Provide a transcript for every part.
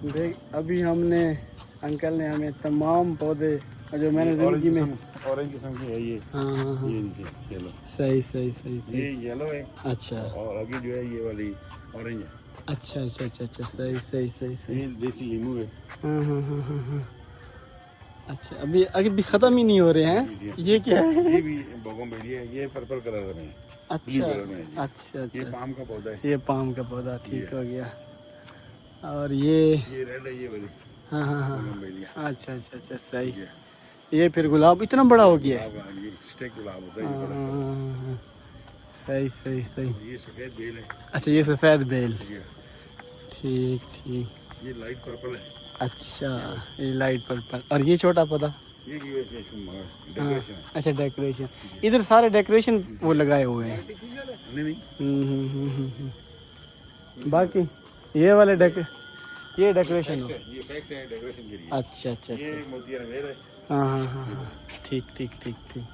देख अभी हमने अंकल ने हमें तमाम पौधे जो मैंने जिंदगी में ऑरेंज किस्म की है ये। हाँ हाँ हाँ ये नीचे येलो। सही सही सही सही ये येलो है अच्छा और आगे जो है ये वाली ऑरेंज है। अच्छा अच्छा अच्छा अच्छा सही सही सही सही ये देसी लीमू है। हाँ हाँ हाँ हाँ हाँ अच्छा अभी अभी भी ख़त्म ही नहीं हो रहे हैं ये क्या है ये भी बोगनवेलिया है। ये पर्पल कलर में है। अच्छा कलर में है जी। अच्छा ये अच्छा पाम का पौधा है। ये पाम का पौधा ठीक हो गया और ये रेड है ये वाली हाँ हाँ हाँ बोगनवेलिया। अच्छा अच्छा अच्छा सही ये फिर गुलाब इतना बड़ा हो गया है गुलाब ये स्टेक गुलाब होता है ये बड़ा। हाँ, सही सही सही ये सफेद बेल है। अच्छा ये सफ़ेद बेल ये ठीक ठीक ये लाइट पर्पल है। अच्छा ये लाइट पर्पल और ये छोटा पौधा ये डेकोरेशन है। अच्छा डेकोरेशन इधर सारे डेकोरेशन वो लगाए हुए हैं नहीं नहीं बाकी ये वाले ये डेकोरेशन हो ये बैक से डेकोरेशन के लिए। अच्छा अच्छा ये मोतिया रंगेर है। हाँ हाँ हाँ हाँ ठीक ठीक ठीक ठीक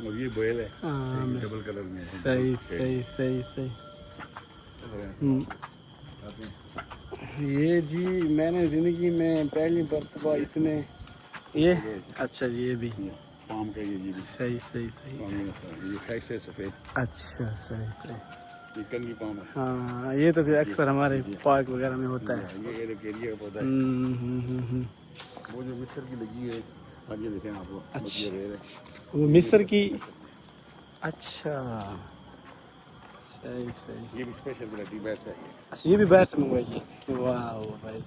और ये बेल है। हाँ डबल कलर में है। सही सही सही सही ये जी मैंने ज़िंदगी में पहली मरतबा इतने ये अच्छा जी ये भी पाम का ये भी सही सही सही ये फैक्स है सफेद। अच्छा सही सही ये कंगी पाम है। हाँ ये तो फिर अक्सर हमारे पार्क वगैरह में होता है ये एरिया का पौधा है। वो जो मिस्र की लगी है आगे देखें आप वो अच्छा। मोतिया रेर है। वो मिस्र की अच्छा सही सही ये भी स्पेशल वैरायटी बैट्स है। अच्छा ये भी बेस्ट मंगवाई है वाह भाई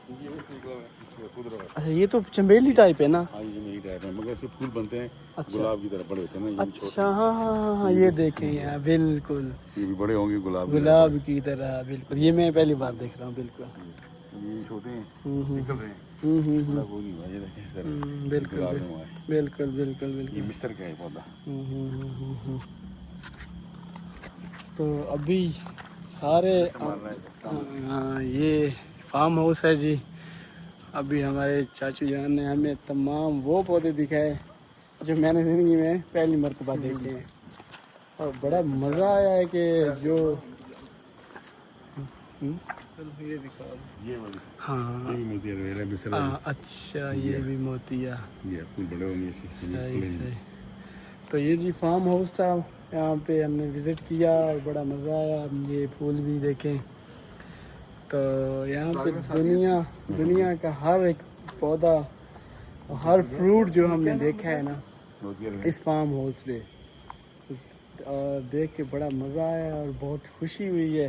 ये भी सीखो इसमें खुद रहा। अच्छा ये तो चमेली टाइप है ना हाँ ये नहीं टाइप है मगर इससे फूल बनते हैं। अच्छा। गुलाब की तरह बड़े होते हैं ना। ये अच्छा हाँ हाँ हाँ ये देखें यार बिल्कुल ये भी बड़े होंगे गुलाब गुलाब की तरह बिल्कुल ये मैं पहली बार देख रहा हूँ बिल्कुल ये छोटे हैं निकल रहे हैं। बड़ा वो नहीं हुआ ये देखें सर बिल्कुल गुलाब में हुआ है। बिल्कुल बिल्कुल ये बिल्कुल मिस्र का है पौधा। तो अभी सारे ये फार्म हाउस है जी। अभी हमारे चाचू जान ने हमें तमाम वो पौधे दिखाए जो मैंने ज़िंदगी में पहली मर्तबा देखे हैं और बड़ा मज़ा आया है कि जो ये दिखाओ ये वाली हाँ ये भी मोतिया रेर है मिस्र अच्छा ये भी मोतिया ये फूल बड़े होंगे इससे। सही सही तो ये जी फार्म हाउस था यहाँ पे हमने विज़िट किया और बड़ा मज़ा आया ये फूल भी देखें तो यहाँ पे दुनिया का हर एक पौधा और हर फ्रूट जो हमने देखा है ना इस फार्म हाउस पे और देख के बड़ा मज़ा आया और बहुत खुशी हुई है।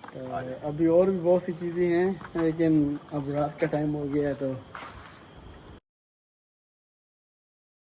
तो अभी और भी बहुत सी चीज़ें हैं लेकिन अब रात का टाइम हो गया है तो